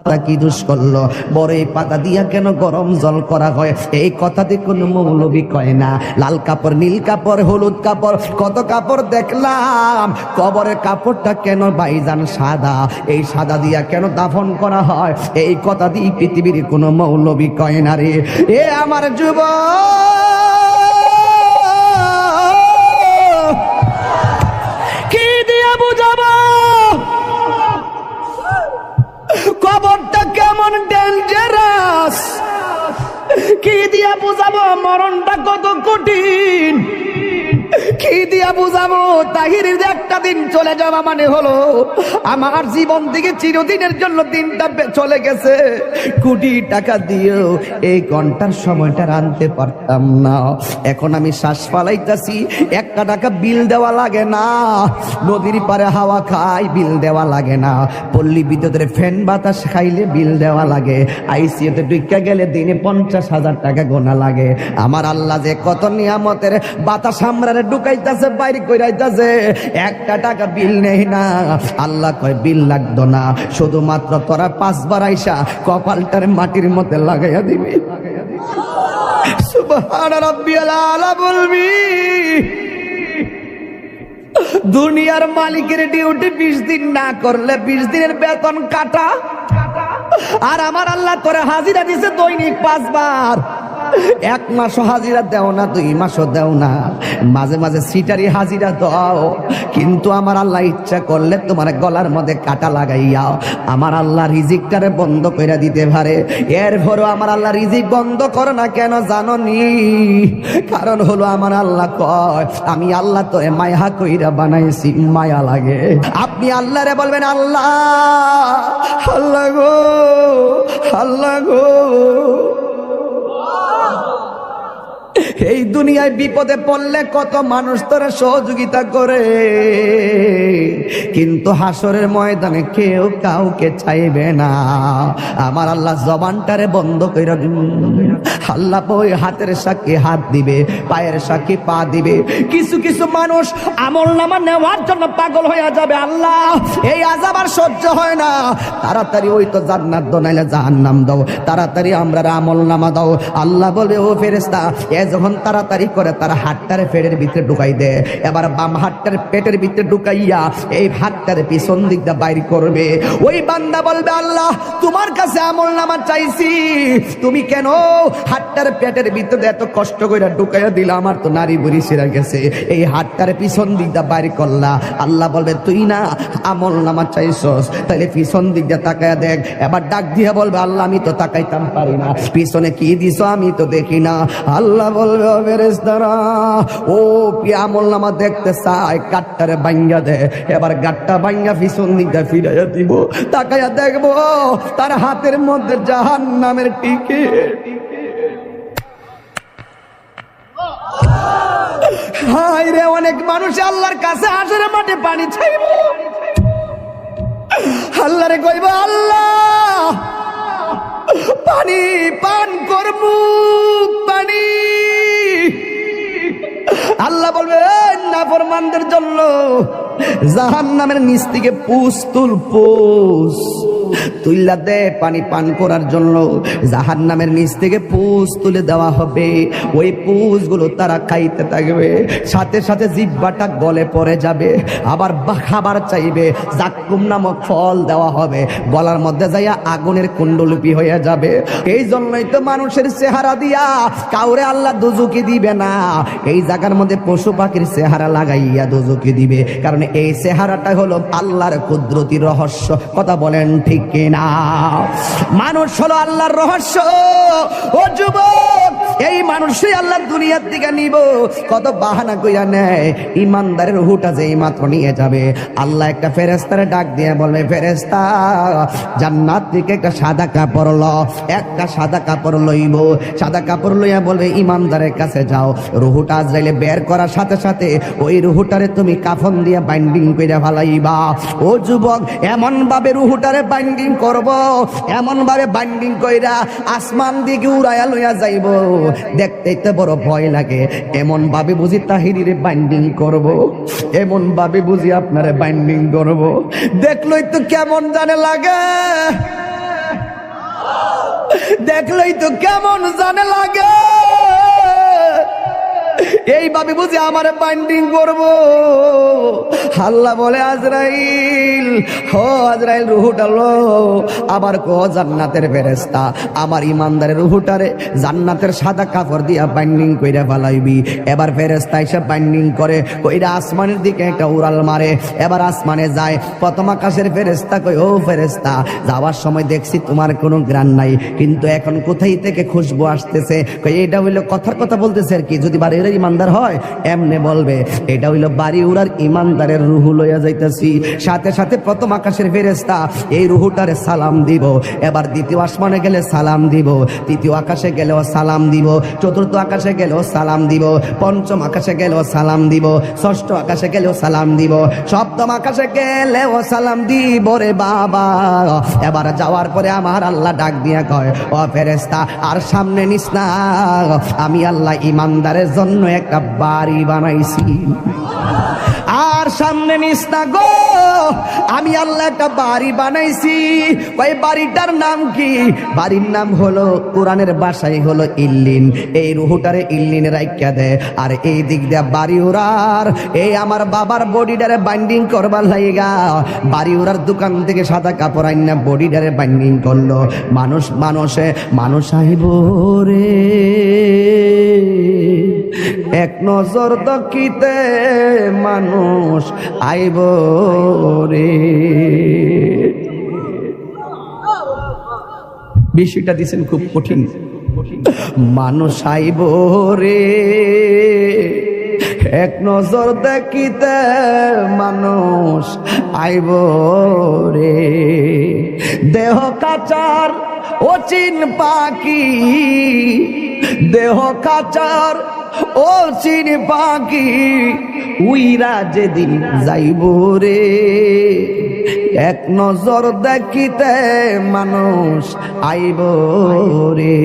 কি দোষ করলো, বড় এই পাতা দিয়া কেন গরম জল করা হয়, এই কথাতে কোনো মৌলবি কয় না। লাল কাপড়, নীল কাপড়, হলুদ কাপড়, কত কাপড় দেখলাম, কবরের কাপড়টা কেন ভাইজান সাদা, এই সাদা দিয়া কেন দাফন করা হয়, এই কথা দিয়ে পৃথিবীর কোনো মৌলবি কয় না রে। এ আমার যুবক, কি দিয়া বুঝাবো কবরটা কেমন ডেঞ্জারাস, কি দিয়া বুঝাবো মরণটা কত কঠিন, কি দিয়া বুঝাবো তাহিরের একটা দিন চলে যাওয়া মানে হলো আমার জীবন থেকে চিরদিনের জন্য দিনটা চলে গেছে। কোটি টাকা দিয়েও এই ঘন্টার সময়টা আনতে পারতাম না। এখন আমি শ্বাস ফালাইতেছি, 1 টাকা বিল দেওয়া লাগে না, নদীর পারে হাওয়া খাই বিল দেওয়া লাগে না, পল্লী বিদ্যুতের ফ্যান বাতাস খাইলে বিল দেওয়া লাগে, আইসিইউতে ঢুকে গেলে দিনে 50,000 টাকা গোনা লাগে। আমার আল্লাহ যে কত নিয়ামতের বাতাস আমরা ঢুকাইতেছে, বাইরে কইরাইতেছে, 1 টাকা বিল নেই না। আল্লাহ কয় বিল লাগতো না, শুধুমাত্র তোরা 5 বার আইসা কপালটার মাটির মধ্যে লাগাইয়া দিবি। সুবহান রাব্বিয়াল আলা বলবি। দুনিয়ার মালিকের ডিউটি 20 দিন না করলে 20 দিনের বেতন কাটা, আর আমার আল্লাহ তোরে হাজিরা দিছে দৈনিক 5 বার। 1 মাসও হাজিরা দেও না, 2 মাসও দেও না, মাঝে মাঝে সিটারি হাজিরা দাও, কিন্তু আমার আল্লাহ ইচ্ছা করলে তোমার গলার মধ্যে কাটা লাগাইয়া আমার আল্লাহ রিজিকটারে বন্ধ করে দিতে পারে। এরপরও আমার আল্লাহ রিজিক বন্ধ করে না কেন জানো নি? কারণ হলো আমার আল্লাহ কয় আমি আল্লাহ তোরে মায়া কইরা বানাইছি, মায়া লাগে। আপনি আল্লাহরে বলবেন আল্লাহ, আল্লাহ গো, আল্লাহ গো। এই দুনিয়ায় বিপদে পড়লে কত মানুষ তোরা সহযোগিতা করে, কিন্তু হাসরের ময়দানে কেউ কাউকে চাইবে না। আমার আল্লাহ জবানটারে বন্ধ করে আল্লাহ ওই হাতের সাক্ষী হাত দিবে, পায়ের সাক্ষী পা দিবে। কিছু কিছু মানুষ আমলনামা নেওয়ার জন্য পাগল হয়ে যাবে, আল্লাহ এই আযাব আর সহ্য হয় না, তাড়াতাড়ি ওই তো জান্নাত দাও নাইলে জাহান্নাম দাও, তাড়াতাড়ি আমরা আমলনামা দাও। আল্লাহ বলে ও ফেরেশতা, যখন তাড়াতাড়ি করে তার হাতটারে পেটের ভিতরে ঢুকাই দে, এবার বাম হাতটার পেটের ভিতরে ঢুকাইয়া এই হাতটার পিছন দিক দিয়ে বাইর করবে। ওই বান্দা বলবে আল্লাহ তোমার কাছে আমলনামা চাইছি, তুমি কেন হাতটার পেটের ভিতরে এত কষ্ট করে ঢুকাইয়া দিলা, আমার তো নারী বুড়ি ছিঁড়ে গেছে, এই হাতটার পিছন দিক দিয়ে বাইর করলা। আল্লাহ বলবে তুই না আমলনামা চাইছস, তাহলে পিছন দিক দিয়ে তাকায়া দেখ। এবার ডাক দিয়ে বলবে আল্লাহ আমি তো তাকাইতাম পারি না, পিছনে কি দিছো আমি তো দেখি না। আল্লাহ বলবে ও ফেরেশতারা, ও আমলনামা দেখতে চাই, গাটটারে ভাঙ্গা দে। এবার গাটটা ভাঙ্গা পিছন দিকে ফিরাইয়া দিব, তাকাইয়া দেখবো তার হাতের মধ্যে জাহান্নামের টিকিট। হায় রে, অনেক মানুষ আল্লাহর কাছে হাসরের মাঠে পানি চাইব, আল্লাহরে কইব আল্লাহ পানি পান করবো, পানি। আল্লাহ বলবে নাফরমানদের জন্য জাহান্নামের নিচ থেকে পুষ তুল, পুষ তুইলা দে পানি পান করার জন্য। জাহান্নামের নিচ থেকে পুষ তুলে দেওয়া হবে, ওই পুষগুলো তারা খাইতে থাকবে, সাথে সাথে জিহ্বাটা গলে পড়ে যাবে, আবার খাবার চাইবে, জাক্কুম নামক ফল দেওয়া হবে, গলার মধ্যে যাইয়া আগুনের কুণ্ডলিপি হয়ে যাবে। এই জন্যই তো মানুষের চেহারা দিয়া কাউরে আল্লাহ দুজুকি দিবে না, এই জায়গার মধ্যে পশু পাখির চেহারা লাগাইয়া দুজুকি দিবে, কারণ এই চেহারাটা হলো আল্লাহর কুদরতি রহস্য। কথা বলেন ঠিক কিনা? মানুষ হলো আল্লাহর রহস্য। ও যুবক, এই মানুষই আল্লাহ দুনিয়ার দিকে নিব, কত বাহানা কইয়া নেয়। ইমানদারের রূহটা যেই মাত্র নিয়ে যাবে, আল্লাহ একটা ফেরেশতারে ডাক দিয়ে বলবে ফেরেশতা জান্নাত থেকে একটা সাদা কাপড় ল, একটা সাদা কাপড় লইব, সাদা কাপড় লইয়া বলবে ইমানদারের কাছে যাও। রূহটা আজরাইলে বের করার সাথে সাথে ওই রূহটারে তুমি কাফন দিয়ে বাইন্ডিং কইরা ফালাইবা। ও যুবক, এমন ভাবে রূহটারে বাইন্ডিং করব, এমন ভাবে বাইন্ডিং কইরা আসমান দিকে উড়াইয়া লইয়া যাইব, দেখতেই তো বড় ভয় লাগে। এমন ভাবে বুঝি তাহিরির বাইন্ডিং করব, এমন ভাবে বুঝি আপনারে বাইন্ডিং করব, দেখলই তো কেমন জানে লাগে। দেখলেই তো কেমন জানে লাগে, এইভাবে বুঝি আমার বাইন্ডিং করবো। আল্লাহ বলে আজরাইল, হো আজরাইল রুহুটা লো। আবার কো জান্নাতের ফেরেশতা আমার ইমানদারের রুহুটারে জান্নাতের সাদা কাপড় দিয়া বাইন্ডিং কইরা ফেলাইবি। এবার ফেরেশতা এসে বাইন্ডিং করে কইরা আসমানের দিকে একটা উড়াল মারে। এবার আসমানে যায়, প্রথম আকাশের ফেরেশতা কই ও ফেরেশতা, যাওয়ার সময় দেখছি তোমার কোনো গ্রাণ নাই, কিন্তু এখন কোথায় থেকে খুশবু আসতেছে? কই এটা হইলো কথার কথা বলতেছে আর কি, যদি বাড়ির ইমানদার হয় এমনে বলবে এটা হইলো বাড়ি উড়ার ইমানদারের রুহু লইয়া যাইতাছি। সাথে সাথে প্রথম আকাশের ফেরেশতা এই রুহুটারে সালাম দিব। এবার দ্বিতীয় আসমানে গেলে সালাম দিব, তৃতীয় আকাশে গেলেও সালাম দিব, চতুর্থ আকাশে গেলেও সালাম দিব, পঞ্চম আকাশে গেলেও সালাম দিব, ষষ্ঠ আকাশে গেলেও সালাম দিব, সপ্তম আকাশে গেলেও সালাম দিব রে বাবা। এবার যাওয়ার পরে আমার আল্লাহ ডাক দিয়া কয় ও ফেরেশতা আর সামনে নিস না, আমি আল্লাহ ইমানদারের জন্য একটা বাড়ি বানাইছি। আর সামনে নিস না গো, আমি আল্লাহ একটা বাড়ি বানাইছি। ওই বাড়িটার নাম কি? বাড়ির নাম হলো কোরআনের ভাষায় হলো ইল্লিন। এই রুহুটারে ইল্লিনে রাইখা দে। আর এই দিক দিয়ে বাড়ি উড়ার এই আমার বাবার বডিটারে বাইন্ডিং করবার লাইগা বাড়ি উড়ার দোকান থেকে সাদা কাপড় আইনা বডিটারে বাইন্ডিং করলো। মানুষ আইব রে এক নজর দেখিতে, মানুষ আইব রে। বিষয়টা দিছেন খুব কঠিন। মানুষ আইব রে এক নজর দেখিতে, মানুষ আইব রে। দেহ কাচার অচিন পাখি, দেহ কাচার ও চিন পাখি, উইরা যেদিন যাইব রে এক নজর দেখিতে, মানুষ আইব রে।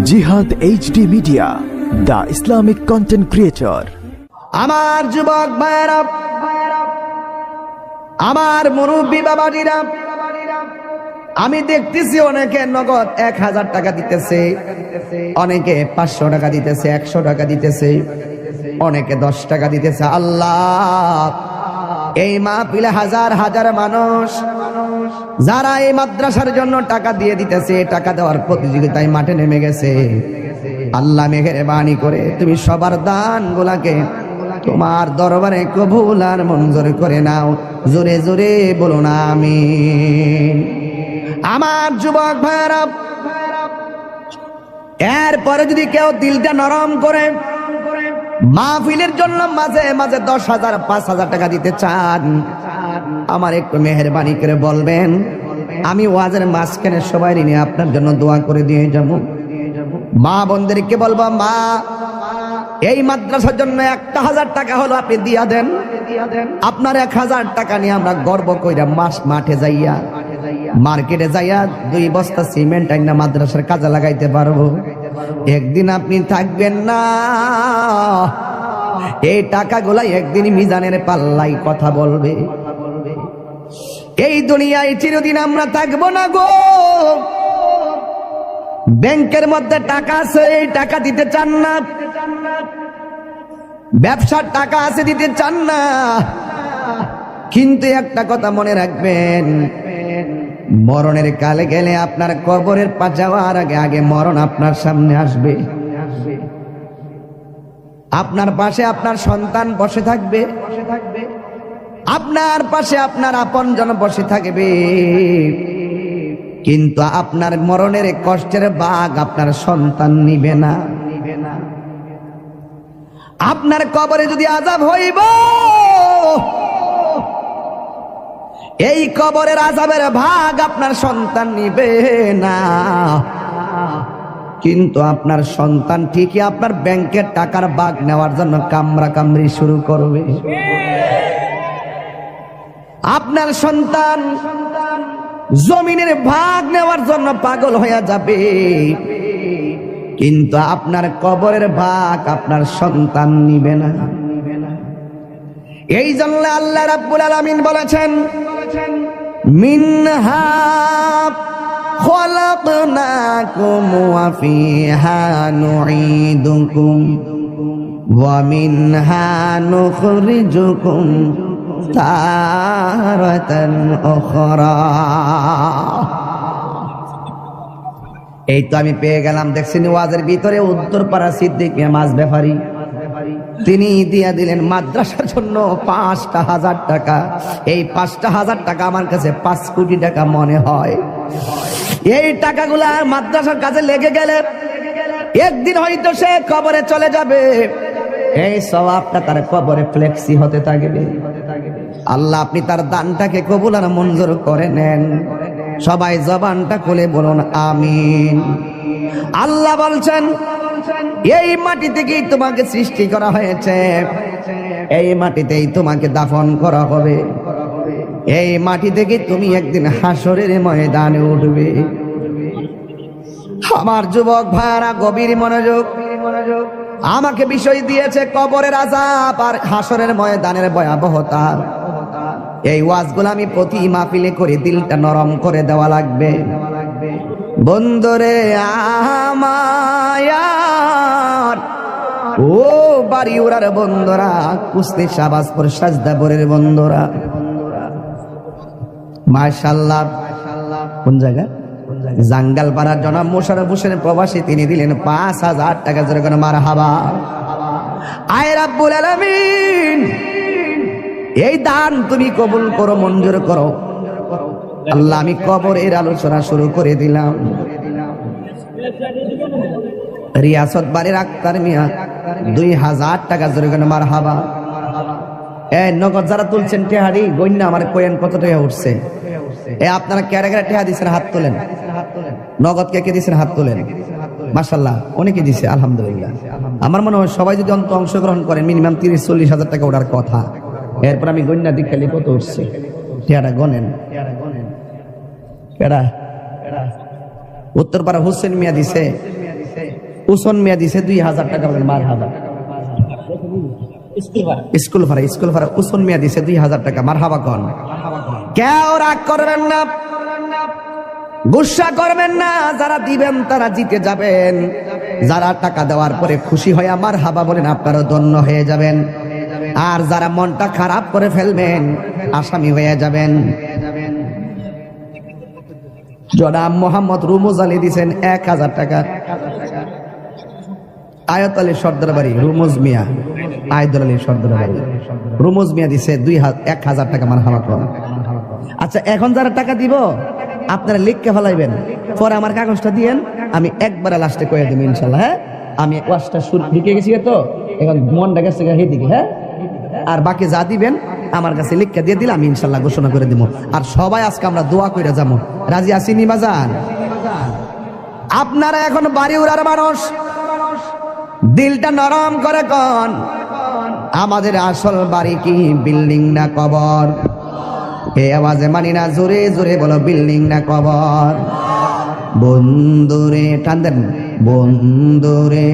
জিহাদ HD media, the Islamic content creator. আমার যুবক ভাইরা, আমার মুরব্বী বাবাজিরা, আমি দেখতেছি অনেকে নগদ 1000 টাকা দিতেছে, অনেকে 500 টাকা দিতেছে, 100 টাকা দিতেছে, অনেকে 10 টাকা দিতেছে। আল্লাহ, এই মাহফিলে হাজার হাজার মানুষ যারা এই মাদ্রাসার জন্য টাকা দিয়ে দিতেছে, টাকা দেওয়ার প্রতিযোগিতায় মাঠে নেমে গেছে। আল্লাহ মেহেরবানি করে তুমি সবার দান গুলাকে তোমার দরবারে কবুল আর মঞ্জুর করে নাও। জোরে জোরে বলো না আমিন। আমার যুবক ভাইরা, এরপরে যদি কেউ দিলটা নরম করে মাহফিলের জন্য মাঝে মাঝে 10,000 5,000 টাকা দিতে চান, আমার একটু মেহেরবানি করে বলবেন, আমি ওয়াজের মাঝখানে সবাই নিয়ে আপনার জন্য দোয়া করে দিয়ে যাব। মা বোনদেরকে বলবো, মা এই মাদ্রাসার জন্য 1,000 টাকা হলো আপনি দিয়া দেন। আপনার 1,000 টাকা নিয়ে আমরা গর্ব কইরা মাঠে যাইয়া মার্কেটে যাইয়া 2 বস্তা সিমেন্ট আইনা মাদ্রাসার কাজে লাগাইতে পারবো। একদিন আপনি থাকবেন না, এই টাকাগুলা একদিন মিজানের পাল্লাই কথা বলবে। এই দুনিয়ায় চিরদিন আমরা থাকবো না গো। ব্যাংকের মধ্যে টাকা আছে, এই টাকা দিতে চান না। ব্যবসার টাকা আছে, দিতে চান না। কিন্তু একটা কথা মনে রাখবেন, মরণের কালে গেলে আপনার কবরের পা যাওয়ার আগে আগে মরণ আপনার সামনে আসবে। আপনার পাশে আপনার সন্তান বসে থাকবে, আপনার পাশে আপনার আপনজন বসে থাকবে, কিন্তু আপনার মরণের কষ্টের ভাগ আপনার সন্তান নিবে না। আপনার কবরে যদি আযাব হইব, এই কবরের আযাবের ভাগ আপনার সন্তান নিবে না, কিন্তু আপনার সন্তান ঠিকই আপনার ব্যাংকের টাকার ভাগ নেওয়ার জন্য কামরা কামড়ি শুরু করবে। আপনার সন্তান জমিনের ভাগ নেওয়ার জন্য পাগল হয়ে যাবে, কিন্তু আপনার কবরের ভাগ আপনার সন্তান নিবে না। এই জন্য আল্লাহ রাব্বুল আলামিন বলেছেন, মিনহা খলাকনাকুম ওয়া ফিহা নুঈদুকুম ওয়া মিনহা নুখরিজুকুম তারাতান উখরা। এই তো আমি পেয়ে গেলাম, দেখছেন ওয়াজের ভিতরে উত্তরপাড়া সিদ্দিক মিয়া মাছ ব্যাপারী, তিনি দিয়া দিলেন মাদ্রাসার জন্য ৫,০০০ টাকা। এই ৫,০০০ টাকা আমার কাছে ৫ কোটি টাকা মনে হয়। এই টাকাগুলা মাদ্রাসার কাজে লেগে গেলে একদিন হয়তো সে কবরে চলে যাবে, এই সওয়াবটা তার কবরে ফ্লেক্সি হতে থাকবে। আল্লাহ আপনি তার দানটাকে কবুল আর মঞ্জুর করে নেন। সবাই জবানটা খুলে বলুন আমিন। আল্লাহ বলছেন, এই মাটি থেকেই তোমাকে সৃষ্টি করা হয়েছে, এই মাটিতেই তোমাকে দাফন করা হবে, এই মাটি থেকে তুমি একদিন হাসরের ময়দানে উঠবে। আমার যুবক ভাইরা গভীর মনোযোগ, আমাকে বিষয় দিয়েছে কবরের আযাব আর হাসরের ময়দানের ভয়াবহতা। এই ওয়াজগুলো আমি প্রতি মাহফিলে করে দিলটা নরম করে দেওয়া লাগবে। বন্ধুরে আমার, ও বাড়ি ওরার বন্ধুরা, কুস্তি শাহবাজপুর সাজদাপুরের বন্ধুরা, মাশাআল্লাহ। কোন জায়গা? জাঙ্গালপাড়ার জনাব মোশাররফ হোসেন প্রবাসী, তিনি দিলেন ৫,০০০ টাকা। জোরে করে মারহাবা। আয় রাব্বুল আলামিন, এই দান তুমি কবুল করো, মঞ্জুর করো। আল্লাহ আমি কবরের আলোচনা শুরু করে দিলাম। রিয়াসত বাড়ির আক্তার মিয়া ২,০০০ টাকা। জোরে করে মারহাবা। নগদ যারা তুলছেন টেহারি গইন্না আমার কোয়েন কত টাকা উঠছে? আপনারা কেড়ে কেড়ে টেহা দিচ্ছেন, হাত তোলেন। নগদ কে কে দিচ্ছেন, হাত তোলেন। মাশাআল্লাহ, অনেকে দিছে, আলহামদুলিল্লাহ। আমার মনে হয় সবাই যদি অংশগ্রহণ করেন মিনিমাম ৩০-৪০ হাজার টাকা ওঠার কথা। এরপর আমি গইন্না দিক খালি কত উঠছে টেহাটা গনেন। কেডা? উত্তরপাড়া হোসেন মিয়া দিছে, উসন মিয়া দিছে ২,০০০ টাকা। মারহাবা। স্কুল ভাড়া উসন মিয়া দিছে ২,০০০ টাকা। মারহাবা কন। কেউ রাগ করবেন না, গুসা করবেন না। যারা দিবেন তারা জিতে যাবেন, যারা টাকা দেওয়ার পরে খুশি হয়ে মারহাবা বলেন আপনারা ধন্য হয়ে যাবেন। আর যারা মনটা খারাপ করে ফেলবেন আসামি হয়ে যাবেন। জনাব মোহাম্মদ রুমুজ আলী দিছেন ১,০০০ টাকা। আয়াত আলী সর্দার বাড়ি রুমুজ মিয়া, আয়দুল আলী সর্দার বাড়ি রুমুজ মিয়া দিছে ১,০০০ টাকা। মারহাবা করেন। আচ্ছা, এখন যারা টাকা দিব আপনারা লিখকে ফেলাইবেন, পরে আমার কাগজটা দিয়েন, আমি একবারে লাস্টে কয়ে দেব ইনশাল্লাহ। হ্যাঁ, আমি ওয়াজটা শুরু ঢুকে গেছি তো, এখন মনটা গেছে দিকে। হ্যাঁ, আর বাকি যা দিবেন আমার কাছে লিখকে দিয়ে দিলে আমি ইনশাল্লাহ ঘোষণা করে দিব। আর সবাই আজকে আমরা দোয়া করে যাবো। রাজি আসিনি বাজান? আপনারা এখন বাড়ি উড়ার মানুষ, দিলটা নরম করে কন, আমাদের আসল বাড়ি কি বিল্ডিং না কবর? এই আওয়াজে মানি না, জোরে জোরে বলো, বিল্ডিং না কবর? বন্ধুরে টান দেন, বন্ধুরে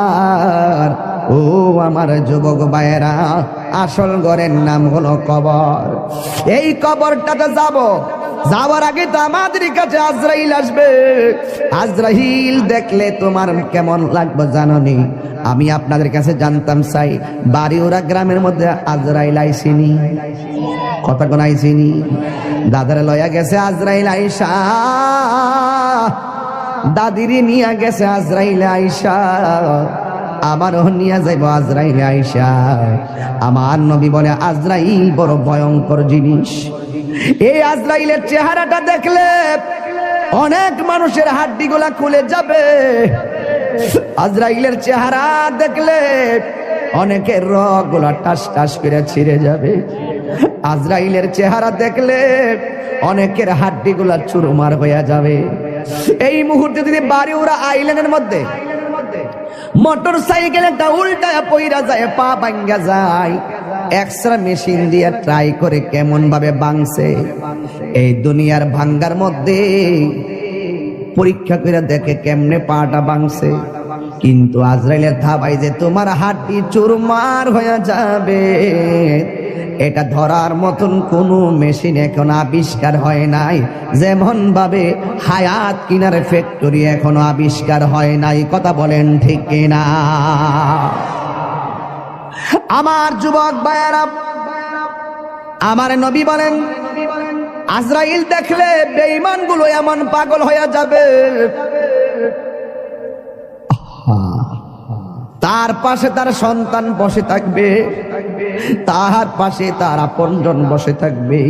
আমার, ও আমার যুবক ভাইয়েরা, আসল ঘরের নাম হলো কবর। এই কবরটাতে যাব, যাওয়ার আগে তো আমাদের কাছে আজরাইল আসবে। আজরাইল দেখলে তোমার কেমন লাগবে জানোনি? আমি আপনাদের কাছে জানতাম চাই, বাড়িওরা গ্রামের মধ্যে আজরাইল আইসিনি? কথা কোন আইসিনি? দাদারে লয়া গেছে আজরাইল আইসা, দাদিরে নিয়ে গেছে আজরাইল আইসা, আমারও নিয়ে যাইব আজরাইল আইসা। আমার নবী বলে আজরাইল বড় ভয়ঙ্কর জিনিস। এই আজরাইলের চেহারাটা দেখলে অনেক মানুষের হাড্ডিগুলা খুলে যাবে। আজরাইলের চেহারা দেখলে অনেকের রগগুলা টাস টাস করে ছিঁড়ে যাবে। আজরাইলের চেহারা দেখলে অনেকের হাড্ডিগুলা চুরমার হয়ে যাবে। এই মুহূর্তে যদি বাড়িওরা আইল্যান্ডের মধ্যে মোটর সাইকেল একটা উল্টায় পইরা যায়, পা ভাঙ্গা যায়, এক্সট্রা মেশিন দিয়ে ট্রাই করে কেমন ভাবে ভাঙছে। এই দুনিয়ার ভাঙ্গার মধ্যে পরীক্ষা করে দেখে কেমনে পাটা ভাঙছে। কিন্তু আজরাইলের ধাবাই যে তোমার হাড্ডি চুরমার হয়ে যাবে, এটা ধরার মতন কোনো মেশিন এখন আবিষ্কার হয় নাই, যেমন ভাবে হায়াত কিনার ফ্যাক্টরি এখনো আবিষ্কার হয় নাই। কথা বলেন ঠিক কিনা? আমার যুবক ভাইয়েরা, আমার নবী বলেন, আজরাইল দেখলে বেঈমানগুলো এমন পাগল হয়ে যাবে, তার পাশে তার সন্তান বসে থাকবে, তার পাশে তার আপনজন বসে থাকবে,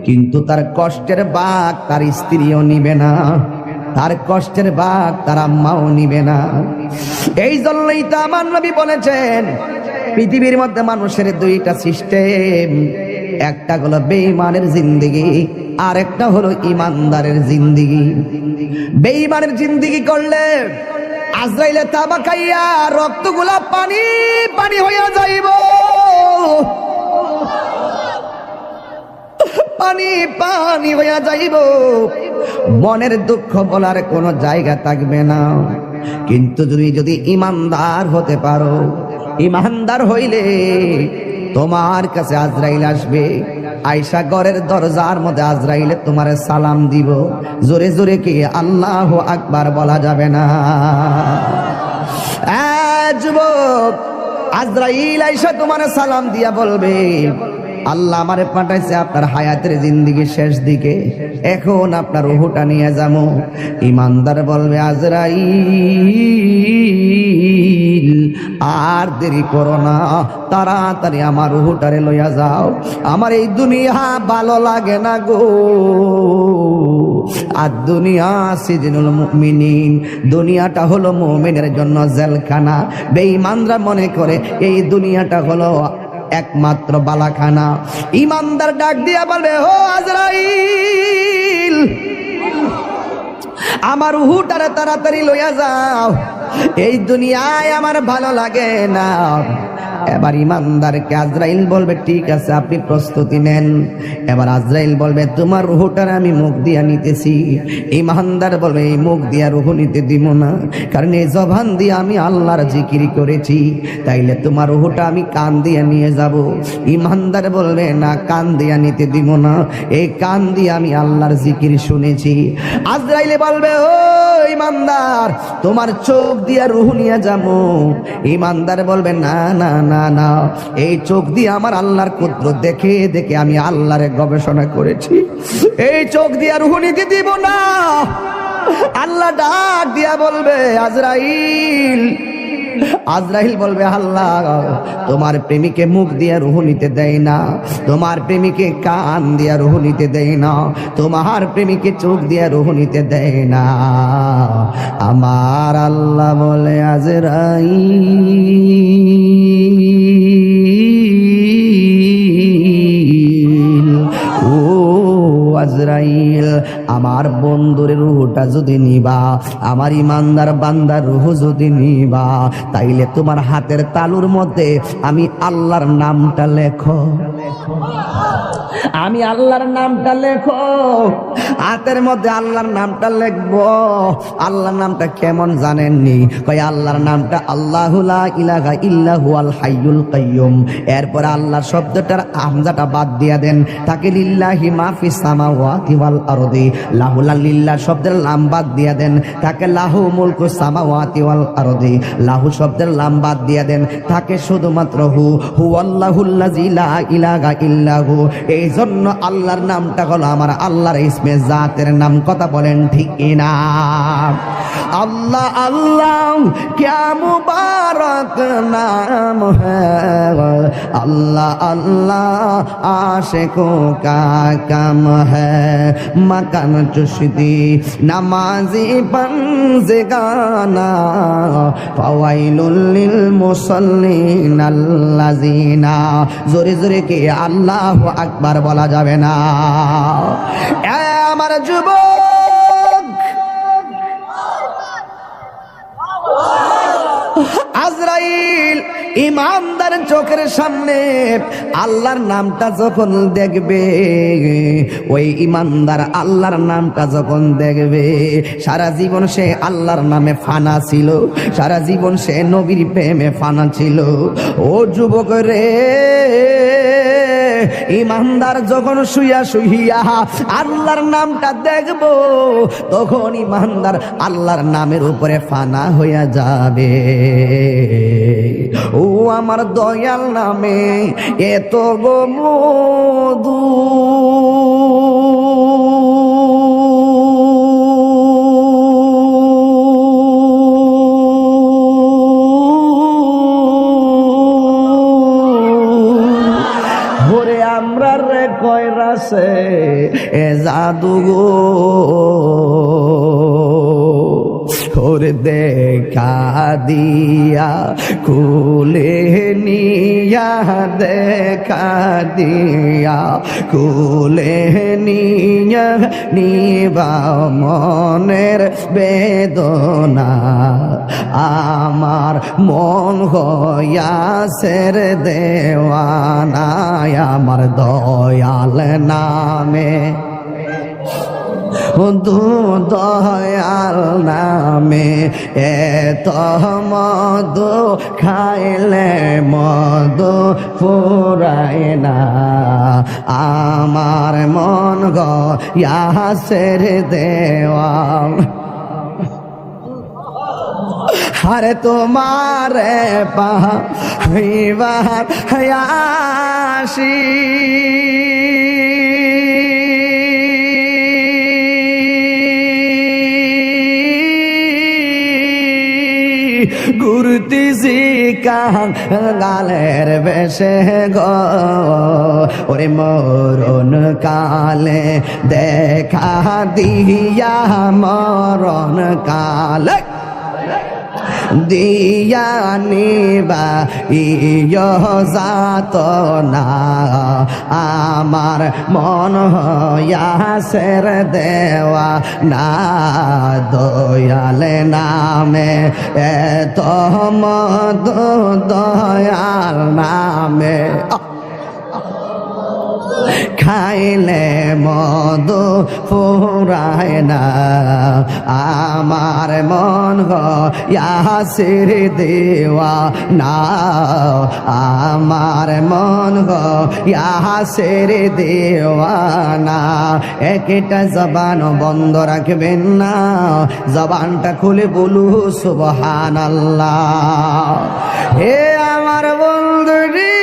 কিন্তু তার কষ্টের ভাগ তার স্ত্রীও নিবে না, তার কষ্টের ভাগ তার আম্মাও নিবে না। এই জন্যই তো আমার নবী বলেছেন, পৃথিবীর মধ্যে মানুষের দুইটা সিস্টেম, একটা হলো বেঈমানের জিন্দেগি, আর একটা হলো ইমানদারের জিন্দেগি। বেঈমানের জিন্দেগি করলে আজরাইলে তাবা খাইয়া রক্তগুলা পানি পানি হইয়া যাইব, পানি পানি হইয়া যাইব, মনের দুঃখ বলার কোনো জায়গা থাকবে না। কিন্তু তুমি যদি ইমানদার হতে পারো, ইমানদার হইলে তোমার কাছে আজরাইল আসবে, আয়েশা ঘরের দরজার মধ্যে আজরাইলে তোমার সালাম দিব, জোরে জোরে কি আল্লাহু আকবার বলা যাবে না? যুবক, আজরাইল আয়েশা তোমার সালাম দিয়া বলবে, আল্লাহ আমারে পাঠাইছে আপনার হায়াতের জিন্দেগি শেষ দিকে, এখন আপনার রূহটা নিয়ে যাবো। ইমানদার বলবে, আজরাইল আর দেরি করো না, তাড়াতাড়ি আমার রূহটারে লইয়া যাও, আমার এই দুনিয়া ভালো লাগে না গো। আর দুনিয়া সিজনুল মুমিনিন, দুনিয়াটা হলো মুমিনের জন্য জেলখানা। বেঈমানরা মনে করে এই দুনিয়াটা হলো একমাত্র বালাখানা। ইমানদার ডাক দিয়া বলবে, ও আজরাইল, আমার রূহটারে তাড়াতাড়ি লইয়া যাও, এই দুনিয়ায় আমার ভালো লাগে না। এবার ইমানদারকে আজরাইল বলবে, ঠিক আছে আপনি প্রস্তুতি নেন। এবার আজরাইল বলবে, তোমার রূহটারে আমি মুখ দিয়া নিতেছি। ইমানদার বলবে, এই মুখ দিয়া রূহ নিতে দিব না, কারণ এই জবান দিয়ে আমি আল্লাহর জিকির করেছি, তাইলে তোমার রূহটা আমি কান দিয়ে নিয়ে যাব। ইমানদার বলবে, না, কান দিয়া নিতে দিব না, এই কান দিয়ে আমি আল্লাহর জিকির শুনেছি। আজরাইলে বলবে, ও ইমানদার, তোমার চোখ দিয়া রূহ নিয়ে যাবো। ইমানদার বলবে, না না না না, এই চোখ দিয়ে আমার আল্লাহর কুদরত দেখে দেখে আমি আল্লাহরে গবেষণা করেছি, এই চোখ দিয়ে রূহ নিতে দিব না। আল্লাহ ডাক দিয়া বলবে, আজরাইল। আজরাইল বলবে, আল্লাহ তোমার প্রেমিকে মুখ দিয়ে রূহ নিতে দেয় না, তোমার প্রেমিকে কান দিয়ে রূহ নিতে দেয় না, তোমার প্রেমিকে চোখ দিয়ে রূহ নিতে দেয় না। আমার আল্লাহ বলে, আজরাইল, ও আজরাইল, আমার বন্ধুর রূহটা যদি নিবা, আমার ইমানদার বান্দার রূহ যদি নিবা, তাইলে তোমার হাতের তালুর মধ্যে আমি আল্লাহর নামটা লেখো, আমি আল্লাহর নামটা লেখো। হাতের মধ্যে আল্লাহর নামটা লিখবো। আল্লাহর নামটা কেমন জানেননি? কয় আল্লাহর নামটা আল্লাহু লা ইলাহা ইল্লা হুয়াল হাইয়ুল কাইয়ুম। এরপর আল্লাহ শব্দটার হামজাটা বাদ দিয়া দেন, তাকে লিল্লাহি মা ফিস সামাওয়াতি ওয়াল আরদি। লাহু লিল্লাহ শব্দের লাম বাদ দিয়া দেন, তাকে লাহু মুলকু সামাওয়াতি ওয়াল আরদি। লাহু শব্দের লাম বাদ দিয়া দেন, তাকে শুধুমাত্র হুয়াল্লাহুল্লাযী লা ইলাহা ইল্লা হু। এই জন্য আল্লাহর নামটা হলো আমার আল্লাহর ইসমে জাতের নাম। কথা বলেন ঠিক কিনা? আল্লাহ আল্লাহ क्या मुबारक नाम है, अल्लाह अल्लाह आशिकों का काम है। मकान चुश्ती नमाजी बंज़गाना, फवाइलुल लिल मुसल्लिन अल्लज़ीना। जोरे जोरे के अल्लाहु আকবার বলা যাবে না। আমার যুবক, আজরাইল ইমানদার চোখের সামনে আল্লাহর নামটা যখন দেখবে, ওই ইমানদার আল্লাহর নামটা যখন দেখবে, সারা জীবন সে আল্লাহর নামে ফানা ছিল, সারা জীবন সে নবীর প্রেমে ফানা ছিল। ও যুবক রে, ইমানদার যখন শুইয়া শুইয়া আল্লাহর নামটা দেখব, তখন ইমানদার আল্লাহর নামের উপরে ফানা হইয়া যাবে। ও আমার দয়াল নামে এত গো মধু, আমরা রে কয়রাছে এ জাদু গো, ওরে দেখা দিয়া কুলে নিয়া, দেখা দিয়া কুলে নিয়া নিবা মনের বেদনা, আমার মন হইয়াছে রে দেওয়ানা, আমার দয়াল নামে দয়াল নামে এত মধু খাইলে মধু ফুরায় না, আমার মন গয়াসের দেওয়াল। আরে তোমারে পাইবার হায়াসি ঘুরতেছি কাঙালের বেশে গো, ওরে মরণ কালে দেখা দিয়া, মরণ কালে দিয়া নিবা ইয় যাত না, আমার মন হইয়াছের দেওয়া না, দয়ালে নামে এত মধু, দয়াল নামে খাইলে মধু ফুরায় না, আমার মন গয়াসির দেওয়া না, আমার মন গয়াসির দেওয়া না। একটা জবান বন্ধ রাখবেন না, জবানটা খুলে বলু সুবহানাল্লাহ। হে আমার বন্ধুরি,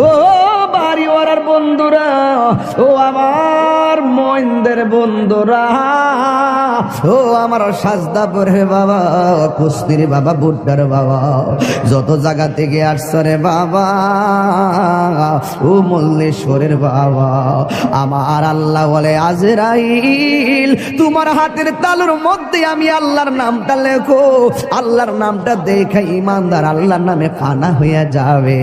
ও বাড়িওয়ালার বন্ধুরা, ও আমার মইনদের বন্ধুরা, ও আমার সাজদাপুরে বাবা, কুস্তির বাবা, বুড্ডার বাবা, যত জায়গা থেকে আসছে রে বাবা, ও মল্লেশ্বরের বাবা, আমার আল্লাহ বলে আজরাইল তোমার হাতের তালুর মধ্যে আমি আল্লাহর নামটা লেখো, আল্লাহর নামটা দেখে ইমানদার আল্লাহর নামে ফানা হইয়া যাবে।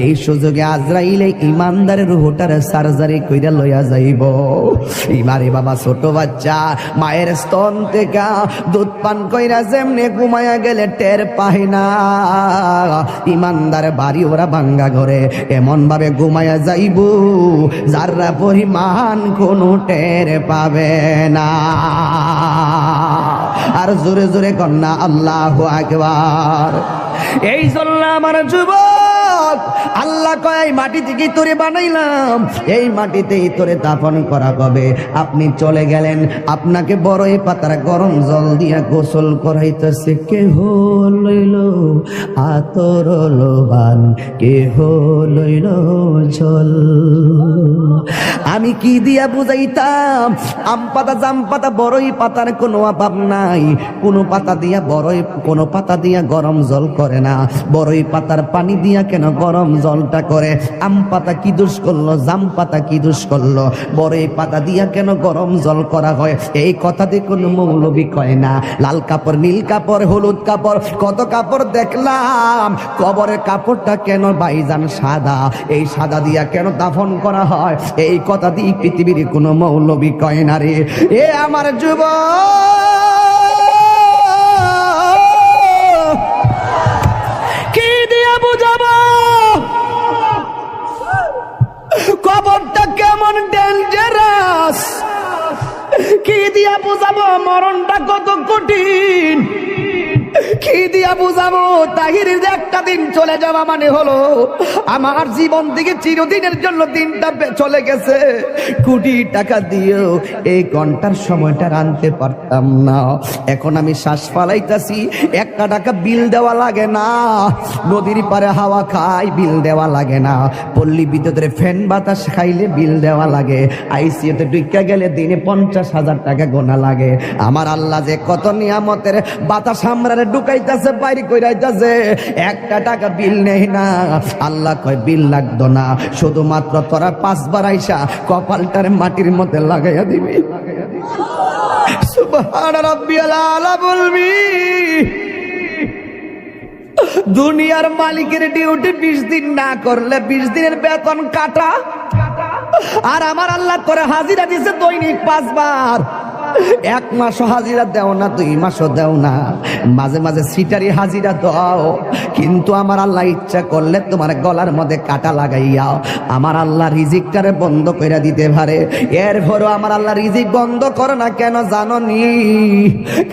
এই সুযোগে আজরাইলে ইমানদারের রুহটার সার্জারি কইরা লইয়া যাইব। ইমারে বাবা ছোট বাচ্চা মায়ের স্তন থেকে দুধ পান কইরা যেমনে ঘুমায়া গেলে টের পায় না, ইমানদার বাড়ি ওরা ভাঙ্গা ঘরে এমন ভাবে ঘুমায়া যাইব যারা পরিমাণ কোনো টের পাবে না। আর জোরে জোরে কন্যা আল্লাহু আকবার। এই জন্য আমার যুবক আল্লাহ কয় মাটি থেকে তোরে বানাইলাম, এই মাটিতেই তোরে দাফন করা হবে। আপনি চলে গেলেন, আপনাকে বড়ই পাতার গরম জল দিয়া গোসল করাইতেছে। কেহ লইল আতর লোবান, কেহ লইল জল। আমি কি দিয়া বুঝাইতাম? আম পাতা, জাম পাতা, বড়ই পাতার কোনো অভাব নাই। কোনো পাতা দিয়া বড়ই, কোনো পাতা দিয়া গরম জল করে না। বড়ই পাতার পানি দিয়া কেন গরম জলটা করে? আম পাতা কি দোষ করলো? জাম পাতা কি দোষ করলো? বড়ই পাতা দিয়া কেন গরম জল করা হয়? এই কথাতে কোনো মৌলবি কয় না। লাল কাপড়, নীল কাপড়, হলুদ কাপড়, কত কাপড় দেখলাম। কবরের কাপড়টা কেন ভাইজান সাদা? এই সাদা দিয়া কেন দাফন করা হয়? এই কথা দিয়ে পৃথিবীর কোনো মৌলবি কয় না রে। এ আমার যুবক, কি দিয়ে বুঝাবো কবরটা কেমন ডেঞ্জারাস? কি দিয়া বুঝাবো মরণটা কত কঠিন? কি কি দিয়া বুঝাবো? তাহিরের যে একটা দিন চলে যাওয়া মানে হলো আমার জীবন থেকে চিরদিনের জন্য দিনটা চলে গেছে। কোটি টাকা দিয়েও এই ঘন্টার সময়টা আনতে পারতাম না। এখন আমি শ্বাস ফালাইতাছি, 1 টাকা বিল দেওয়া লাগে না। নদীর পারে হাওয়া খাই, বিল দেওয়া লাগে না। পল্লী বিদ্যুতের ফ্যান বাতাস খাইলে বিল দেওয়া লাগে। আইসিইউতে ঢুকা গেলে দিনে 50,000 টাকা গোনা লাগে। আমার আল্লাহ যে কত নিয়ামতের বাতাস আমরারে ঢুকাইতাছে, বাইরে কইরাইতাছে, 1 টাকা বিল নেই না। আল্লাহ কয় বিল লাগতো না, শুধুমাত্র তোরা 5 বার আইসা কপালটার মাটির মধ্যে লাগাইয়া দিবি। সুবহান রাব্বিয়াল আলা বলবি। দুনিয়ার মালিকের ডিউটি 20 দিন না করলে 20 দিনের বেতন কাটা। আর আমার আল্লাহ করে হাজিরা দিছে দৈনিক 5 বার। 1 মাসও হাজিরা দেও না, 2 মাসও দেও না, মাঝে মাঝে সিটারি হাজিরা দাও। কিন্তু আমার আল্লাহ ইচ্ছা করলে তোমার গলার মধ্যে কাটা লাগাইয়া আমার আল্লাহ রিজিকটারে বন্ধ করে দিতে পারে। এরপরও আমার আল্লাহ রিজিক বন্ধ করে না কেন জানো নি?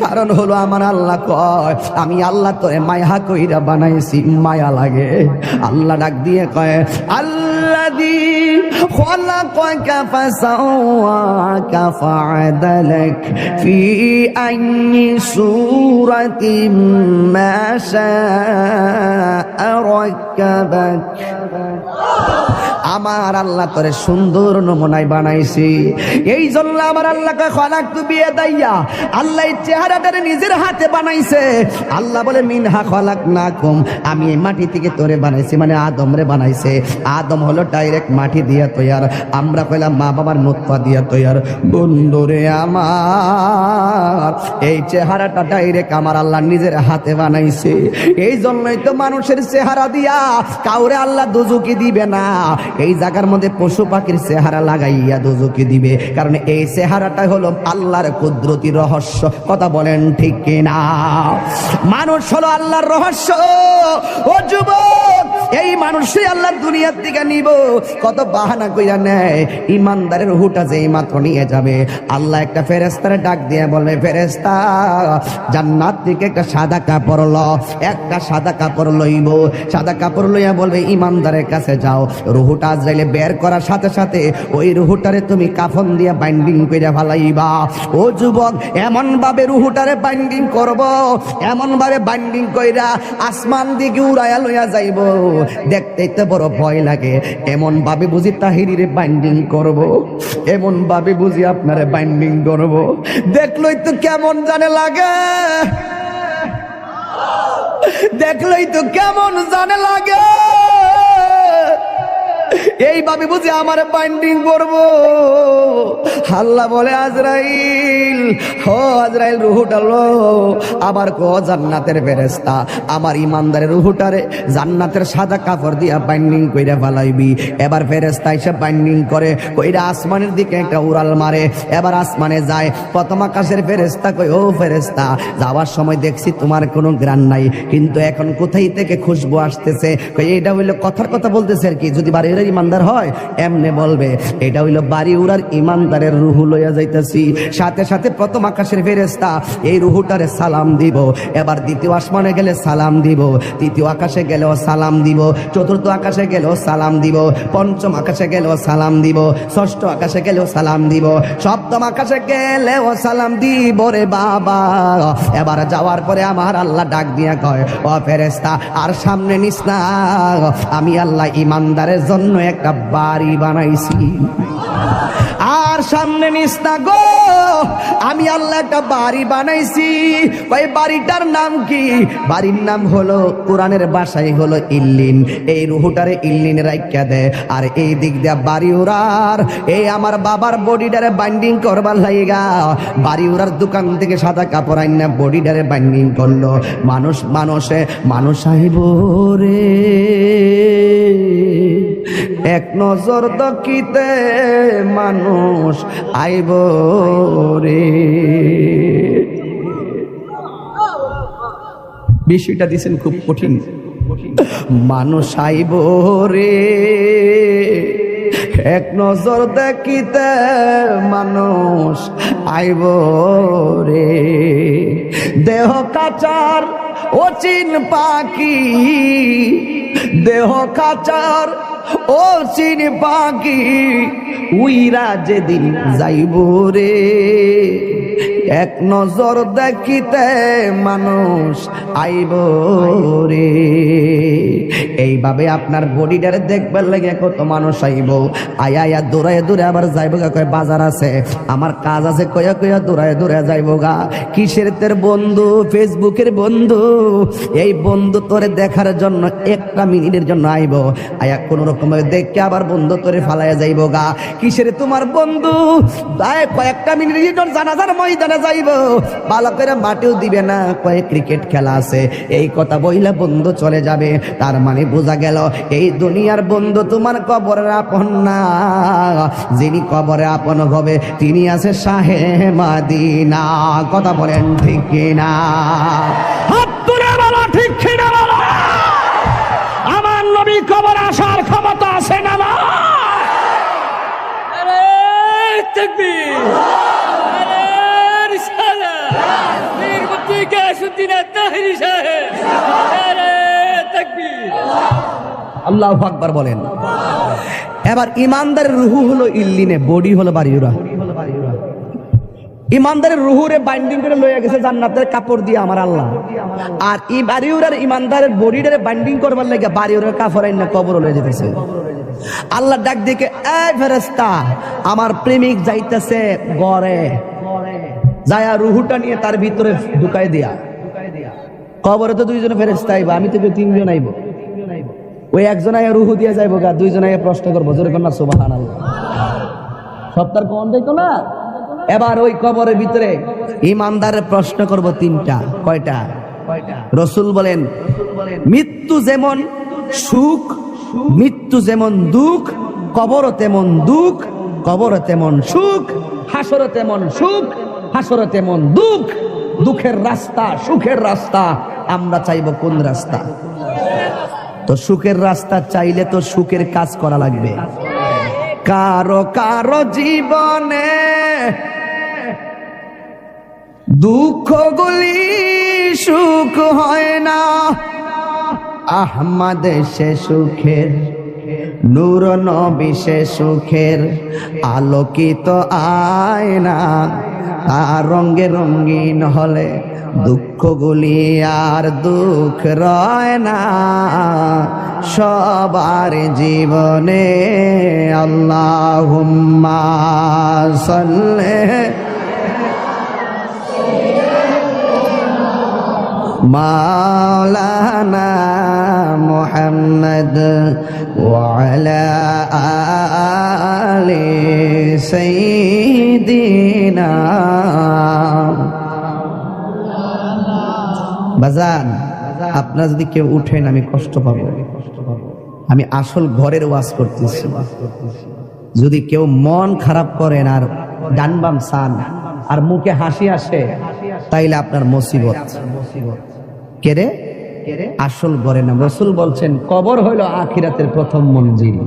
কারণ হলো আমার আল্লাহ কয় আমি আল্লাহ তোরে মায়া কইরা বানাইছি, মায়া লাগে। আল্লাহ ডাক দিয়ে কয় আল্লাযী খালাকাকা ফাসাওয়াকা ফাআদালাক ফি আইয়ি সূরাতিন মা শাআ রাক্কাবাক। আমার আল্লাহ তোরে সুন্দর নমুনায় বানাইছি। এই জন্য আমার আল্লাহ কয় খালাকতু বিয়াদাইয়া, আল্লাহ এই চেহারাটারে নিজের হাতে বানাইছে। আল্লাহ বলে মিনহা খালাকনাকুম, আমি এই মাটি থেকে তোরে বানাইছি, মানে আদমরে বানাইছে। আদম হলো ডাইরেক্ট মাটি দিয়া তৈয়ার, আমরা কইলাম মা বাবার নুতফা দিয়া তৈয়ার। বন্ধুরে আমার এই চেহারাটা ডাইরেক্ট আমার আল্লাহ নিজের হাতে বানাইছে। এই জন্যই তো মানুষের চেহারা দিয়া কাউরে আল্লাহ দুজকি দিবে না। এই জায়গার মধ্যে পশু পাখির চেহারা লাগাইয়া দুজকি দিবে, কারণ এই চেহারাটা হলো আল্লাহর কুদরতি রহস্য। কথা বলেন ঠিক কিনা? মানুষ হলো আল্লাহর রহস্য। ও যুবক, এই মানুষই আল্লাহ দুনিয়ার দিকে নিব। কত বাহানা কইরা নেয়। ইমানদারের রূহটা যেই মাত্র নিয়ে যাবে, আল্লাহ একটা ফেরেশতারে ডাক দিয়ে বলবে, ফেরেশতা জান্নাত থেকে একটা সাদা কাপড় ল। একটা সাদা কাপড় লইব, সাদা কাপড় লইয়া বলবে ইমানদারের কাছে যাও। রুহুটা আজরাইলে বের করার সাথে সাথে ওই রুহুটারে তুমি কাফন দিয়া বাইন্ডিং কইরা ফালাইবা। ও যুবক, এমন ভাবে রুহুটারে বাইন্ডিং করব, এমন ভাবে বাইন্ডিং কইরা আসমান দিকে উড়াইয়া লইয়া যাইব, দেখতেই তো বড় ভয় লাগে। এমন ভাবে বুঝি তাহিরিরে বাইন্ডিং করব, এমন ভাবে বুঝি আপনারে বাইন্ডিং করব, দেখলই তো কেমন জানে লাগে, দেখলই তো কেমন জানে লাগে। এইভাবে বুঝি আমার বাইন্ডিং করব। আল্লাহ বলে আজরাইল, হো আজরাইল রুহুটা লো। আবার কো জান্নাতের ফেরেশতা, আমার ইমানদারের রুহুটারে জান্নাতের সাদা কাপড় দিয়া বাইন্ডিং কইরা ফালাইবি। এবার ফেরেশতা এসে বাইন্ডিং করে কইরা আসমানের দিকে একটা উড়াল মারে। এবার আসমানে যায়। প্রথম আকাশের ফেরেশতা কই, ও ফেরেশতা, যাওয়ার সময় দেখছি তোমার কোনো গ্রাণ নাই, কিন্তু এখন কোথায় থেকে খুশবু আসতেছে। কই এটা হইলো কথার কথা বলতেছে আর কি। যদি বাড়ির ইমানদার হয় এমনে বলবে এটা হইলো বাড়ি উড়ার ইমানদারের রুহু লইয়া যাইতাছি। সাথে সাথে প্রথম আকাশের ফেরেশতা এই রুহুটারে সালাম দিব। এবার দ্বিতীয় আসমানে গেলে সালাম দিব, তৃতীয় আকাশে গেলেও সালাম দিব, চতুর্থ আকাশে গেলেও সালাম দিব, পঞ্চম আকাশে গেলেও সালাম দিব, ষষ্ঠ আকাশে গেলেও সালাম দিব, সপ্তম আকাশে গেলেও সালাম দিব রে বাবা। এবার যাওয়ার পরে আমার আল্লাহ ডাক দিয়া কয়, ও ফেরেশতা আর সামনে নিস না, আমি আল্লাহ ইমানদারের জন্য একটা বাড়ি বানাইছি। আর সামনে নিস না গো, আমি আল্লাহ একটা বাড়ি বানাইছি। ওই বাড়িটার নাম কি? বাড়ির নাম হলো কোরআনের ভাষায় হলো ইল্লিন। এই রুহুটারে ইল্লিন রাইখা দে। আর এই দিক দিয়া বাড়ি উড়ার এই আমার বাবার বডিটারে বাইন্ডিং করবার লাইগা বাড়ি উড়ার দোকান থেকে সাদা কাপড় আইনা বডিটারে বাইন্ডিং করলো। মানুষ আইব রে এক নজর দকিতে, মানুষ আইব রে। বিষয়টা দিছেন খুব কঠিন। মানুষ আইব রে এক নজর দেখিতে, মানুষ আইব রে। দেহ কাচার ও চিন পাখি দেহ খাচার, ও চিন পাখি উইরা যেদিন যাইব রে, এক নজর দেখিতে মানুষ আইব রে। এইভাবে আপনার বডিটারে দেখবার লাগে কত মানুষ আইব, আয়া আয়া দৌড়ায় দৌড়ে আবার যাইব গা, কয় বাজার আছে আমার কাজ আছে কয়া কয়া দৌড়ায় দৌড়ে যাইব গা। কিসের তোর বন্ধু? ফেসবুকের বন্ধু। এই বন্ধু তোরে দেখার জন্য একটা মিনিটের জন্য আইব, আয়া কোন রকম দেখে আবার বন্ধু তোরে ফালাইয়া যাইব গা। কিসের তোমার বন্ধু? কয়েকটা মিনিটের জন্য জানাজার ময়দানে যাইব, ভালো করে মাটিও দিবে না, কয়েক ক্রিকেট খেলা আছে এই কথা বইলা বন্ধু চলে যাবে। তার মানে বোঝা গেল এই দুনিয়ার বন্ধু তোমার কবরের আপন না, যিনি কবরে আপন হবে তিনি আছে শাহে মদিনা। কথা বলেন ঠিক কিনা? হাত তুলে বলো ঠিক কিনা বলো। আমার নবী কবর আসার ক্ষমতা আছে না? আরে তাকবীর, আরে রিসালাত, বীর মুফতি গায়সউদ্দিন আত-তাহেরি সাহেব, আরে তাকবীর। আল্লাহু আকবার বলেন। এবার ইমানদারের রুহু হলো ইল্লিনে, বডি হলো বাড়িউরা। ইমানদারের রুহুরে বাইন্ডিং করে লইয়া গেছে জান্নাতের কাপড় দিয়ে আমার আল্লাহ, আর ই বাড়িউরার ইমানদারের বডিটারে বাইন্ডিং করবার লাগে বাড়িউরার কাপড় আইনা কবর লয়ে যেতেছে। আল্লাহ ডাক দিকে, এই ফেরেশতা আমার প্রেমিক যাইতেছে গড়ে, যায়া রুহুটা নিয়ে তার ভিতরে ঢুকাই দিয়া। কবরে তো দুইজন ফেরেশতা আইবা, আমি তো তিনজন আইব। ওই একজন আয়া রুহু দিয়ে যাইব গা, দুইজন আয়া প্রশ্ন করবো, জোরে কন্যা সুবহানাল্লাহ। সপ্তাহ কোন দেখো না। এবার ওই কবরের ভিতরে ইমানদারের প্রশ্ন করব তিনটা। কয়টা? রাসূল বলেন মৃত্যু যেমন সুখ, মৃত্যু যেমন দুঃখ, কবরও তেমন দুঃখ, কবরও তেমন সুখ, হাসরও তেমন সুখ, হাসরও তেমন দুঃখ। দুঃখের রাস্তা, সুখের রাস্তা, আমরা চাইব কোন রাস্তা? তো সুখের রাস্তা চাইলে তো সুখের কাজ করা লাগবে। কারো কারো জীবনে দুঃখগুলি সুখ হয় না, আহমদ সে সুখের, নূর নবী সে সুখের আলোকিত আয়না। আর রঙে রঙিন হলে দুঃখগুলি আর দুঃখ রয় না, সবার জীবনে আল্লাহুম্মা সাল্লি মাওলানা মুহাম্মদ ওয়া আলা আলি সাইয়্যিদিনা। বাজান আপনারা যদি কেউ উঠেন আমি কষ্ট পাবো। আমি আসল ঘরের ওয়াজ করতেছি। যদি কেউ মন খারাপ করেন আর ডান বাম সান আর মুখে হাসি আসে, তাইলে আপনার মুসিবত। কেরে আসল ঘরে না। রাসূল বলছেন কবর হইল আখিরাতের প্রথম মঞ্জিল।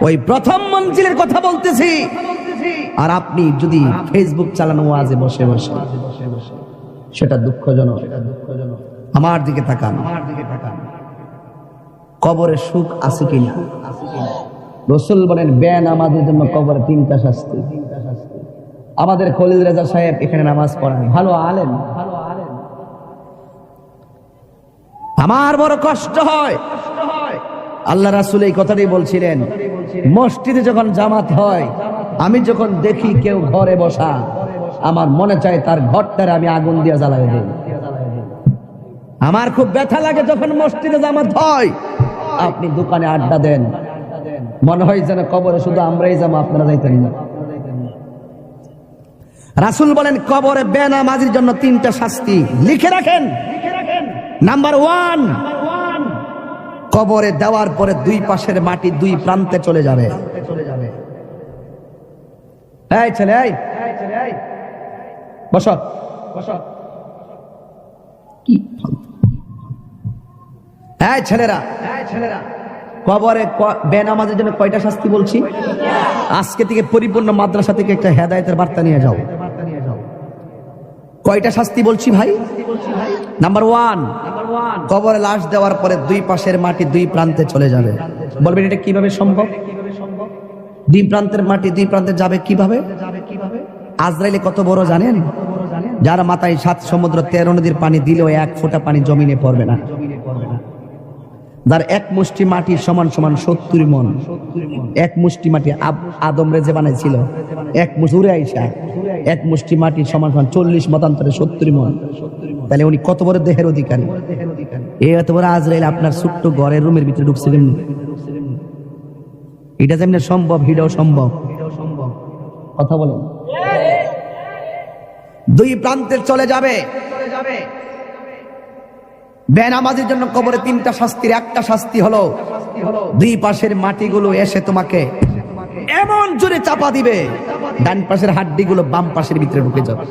ওই প্রথম মঞ্জিলের কথা বলতেছি। আর আপনি যদি ফেসবুক চালানো ওয়াজে বসে বসে, সেটা দুঃখজনক। আমার দিকে তাকান, কবরে সুখ আছে কিনা? রাসূল বলেন বেনামাজের জন্য কবরে তিনটা শাস্তি। আমাদের খলিল রেজা সাহেব এখানে নামাজ পড়ান, ভালো আলেম। আমার বড় কষ্ট হয়, আল্লাহ রাসূল এই কথাটাই বলছিলেন, মসজিদে যখন জামাত হয় আমি যখন দেখি কেউ ঘরে বসা, আমার মনে চায় তার ঘরটারে আমি আগুন দিয়ে জ্বালাই দিই। আমার খুব ব্যথা লাগে যখন মসজিদে জামাত হয়, আপনি দোকানে আড্ডা দেন, মনে হয় যেন কবরে শুধু আমরাই যাবো, আপনারা যাইতেন না। রাসূল বলেন কবরে বেনামাজির জন্য তিনটা শাস্তি, লিখে রাখেন। নাম্বার 1, কবরে দেওয়ার পরে দুই পাশের মাটি দুই প্রান্তে চলে যাবে। এই ছেলে, এই বস, কি এই ছেলেরা, কবরে বেনামাজের জন্য কয়টা শাস্তি বলছি? আজকে থেকে পরিপূর্ণ মাদ্রাসা থেকে একটা হেদায়েতের বার্তা নিয়ে যাও। কয়টা শাস্তি বলছি ভাই? নাম্বার 1, কবরে লাশ দেওয়ার পরে দুই পাশের মাটি দুই প্রান্তে চলে যাবে। বলবেন এটা কিভাবে সম্ভব? দুই প্রান্তের মাটি দুই প্রান্তে যাবে কিভাবে? আজরাইলে কত বড় জানেন? যার মাথায় 7 সমুদ্র 13 নদীর পানি দিলেও 1 ফোঁটা পানি জমিনে পড়বে না। যার এক মুষ্টি মাটি সমান সমান 70 মণ। এক মুষ্টি মাটি আদম রে যে বানাইছিল, এক মুষ্টি আইসা এক মুষ্টি মাটি সমান সমান 40 মতান্তরে 70 মণ। তাহলে উনি কত বড় দেহের অধিকারী? এই এত বড় আজরাইল আপনার ছোট্ট ঘরের রুমের ভিতরে ঢুকছে কেমনি? এটা যেমনি সম্ভব, হিটাও সম্ভব। কথা বলেন। দুই প্রান্তে চলে যাবে। বেনামাজির জন্য কবরে 3টা শাস্তির একটা শাস্তি হলো দুই পাশের মাটিগুলো এসে তোমাকে এমন জোরে চাপা দিবে, ডান পাশের হাড্ডিগুলো বাম পাশের ভিতরে ঢুকে যাবে।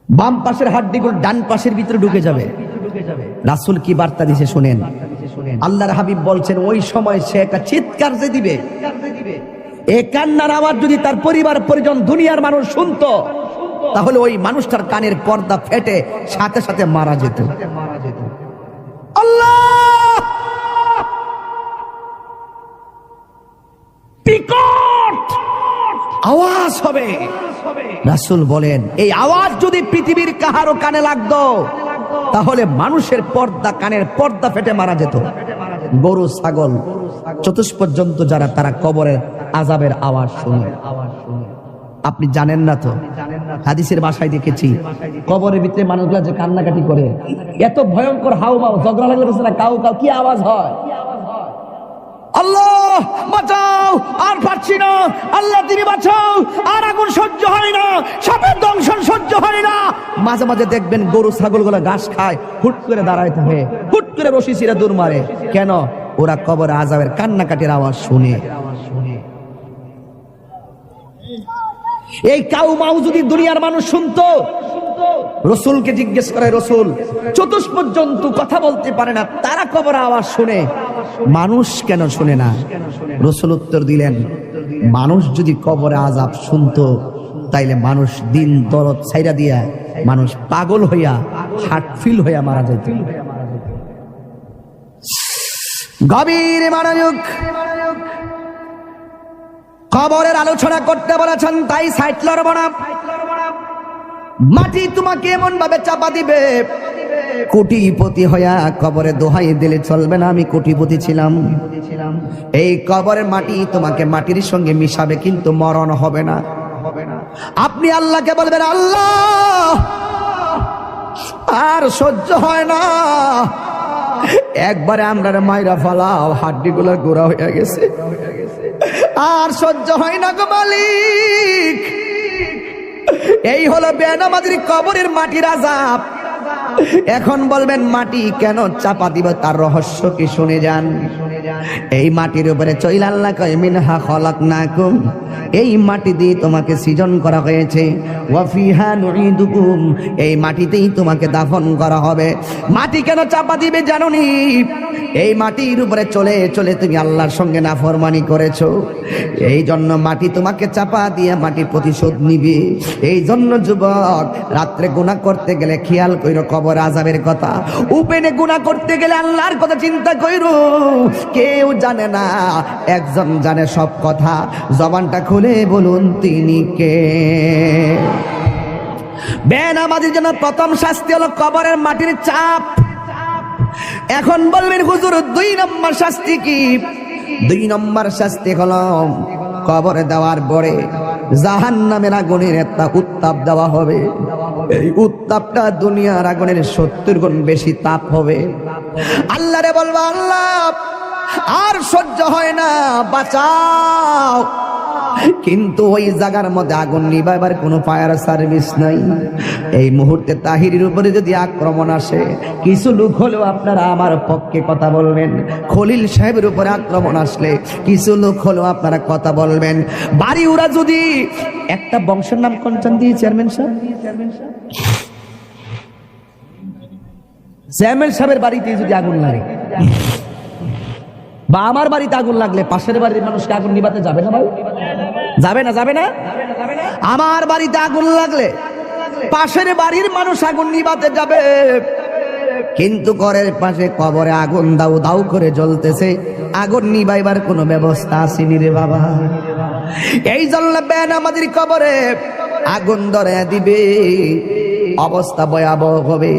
বাম পাশের হাড্ডিগুলো ডান পাশের ভিতরে ঢুকে যাবে। রাসূল কি বার্তা দিয়েছে শুনেন। আল্লাহর হাবিব বলছেন ওই সময় সে একটা চিৎকার যে দিবে, এই কান্নার আওয়াজ যদি তার পরিবার পরিজন দুনিয়ার মানুষ শুনতো, তাহলে ওই মানুষটার কানের পর্দা ফেটে সাথে সাথে মারা যেত। আল্লাহ! বিকট আওয়াজ হবে। রাসূল বলেন এই আওয়াজ যদি পৃথিবীর কাহারো কানে লাগতো, তাহলে মানুষের পর্দা, কানের পর্দা ফেটে মারা যেত। গরু ছাগল চতুষ্পদ জন্তু যারা, তারা কবরের আযাবের আওয়াজ শুনে। আপনি জানেন না তো, হাদিসের ভাষায় দেখেছি কবরের ভিতরে মানুষগুলা যে কান্নাকাটি করে, এত ভয়ঙ্কর হাউমাউ, ঝগড়া লাগলে না কাউ কাউ কি আওয়াজ হয়? আল্লাহ বাঁচাও, আর পারছি না, আল্লাহ তিনি বাঁচাও, আর আগুন সহ্য হয় না, সাপের দংশন সহ্য হয় না। মাঝে মাঝে দেখবেন গরু ছাগলগুলো ঘাস খায়, হুট করে দাঁড়ায় থাকে, হুট করে রশি ছিঁড়ে দৌড় মারে। কেন? ওরা কবরে আযাবের কান্নাকাটির আওয়াজ শুনে। এই কাউ মাউ যদি দুনিয়ার মানুষ শুনতো, রাসূলকে জিজ্ঞেস করে, রাসূল চতুষ্পদ জন্তু কথা বলতে পারে না, তারা কবরের আওয়াজ শুনে, মানুষ কেন শুনে না? রাসূল উত্তর দিলেন, মানুষ যদি কবরে আযাব শুনতো, তাইলে মানুষ দিন দরদ ছাইরা দিয়া মানুষ পাগল হইয়া হার্ট ফিল হইয়া মারা যেত। গভীর মনোযোগ। কবরের আলোচনা করতে বলেছেন, তাই সাইড লড়ব না। মাটি তোমাকে এমন ভাবে চাপা দিবে, কোটিপতি হইয়া কবরে দোহাই দিলে চলবে না আমি কোটিপতি ছিলাম। এই কবরের মাটি তোমাকে মাটির সঙ্গে মিশাবে, কিন্তু মরণ হবে না। আপনি আল্লাহকে বলবেন, আল্লাহ আর সহ্য হয় না, একবারে আমরা মাইরা ফালাও, হাড্ডিগুলো গোড়া হয়ে গেছে, আর সহ্য হয় না গো মালিক। এই হলো বেনামাজির কবরের মাটির আযাব। এখন বলবেন মাটি কেন চাপা দিব, তার রহস্য কি শুনে যান। এই মাটির উপরে চইলা আল্লাহ কয়, মিনহা খলাকনাকুম, এই মাটি দিয়ে তোমাকে সৃজন করা হয়েছে, ওয়া ফিহা নুঈদুকুম, এই মাটিতেই তোমাকে দাফন করা হবে। মাটি কেন চাপা দিবে জানোনি? এই মাটির উপরে চলে চলে তুমি আল্লাহর সঙ্গে নাফরমানি করেছো, এই জন্য মাটি তোমাকে চাপা দিয়ে মাটির প্রতিশোধ নিবে। এই জন্য যুবক, রাত্রে গুনাহ করতে গেলে খেয়াল কইরো কবর আযাবের কথা, উপেনে গুনাহ করতে গেলে আল্লাহর কথা চিন্তা কইরো। কেউ জানে না, একজন জানে সব কথা, জবানটা খুলে বলুন তিনি কে? বেনামাজির জন্য প্রথম শাস্তি হলো কবরের মাটির চাপ। এখন বলবেন হুজুর 2 নম্বর শাস্তি কি? 2 নম্বর শাস্তি হলো কবরে দেওয়ার পরে জাহান্নামের আগুনের একটা উত্তাপ দেওয়া হবে। এই উত্তাপটা দুনিয়ার আগুনের 70 গুণ বেশি তাপ হবে। আল্লাহরে বলবা, আল্লাহ আর সহ্য হয় না, বাঁচাও। কিন্তু ওই জায়গার মধ্যে আগুন নিভাবার কোনো ফায়ার সার্ভিস নাই। এই মুহূর্তে তাহিরির উপরে যদি আক্রমণ আসে, কিছু লোক হলেও আপনারা আমার পক্ষে কথা বলবেন। খলিল সাহেবের উপরে আক্রমণ আসলে কিছু লোক হলেও আপনারা কথা বলবেন। বাড়ি ওরা যদি একটা বংশের নাম কোনটা দিয়ে চেয়ারম্যান সাহেবের বাড়িতে যদি আগুন লাগে, বা আমার বাড়িতে আগুন লাগলে পাশের বাড়ির মানুষকে আগুন নিভাতে যাবে না ভাই? যাবে না? যাবে না? আমার বাড়িতে আগুন লাগলে পাশের বাড়ির মানুষ আগুন নিভাতে যাবে, কিন্তু ঘরের পাশে কবরে আগুন দাউ দাউ করে জ্বলতেছে, আগুন নিভাইবার কোনো ব্যবস্থা আসেনি রে বাবা। এই জন্য বেনামাজির কবরে আগুন ধরে দিবে, অবস্থা ভয়াবহ হবে।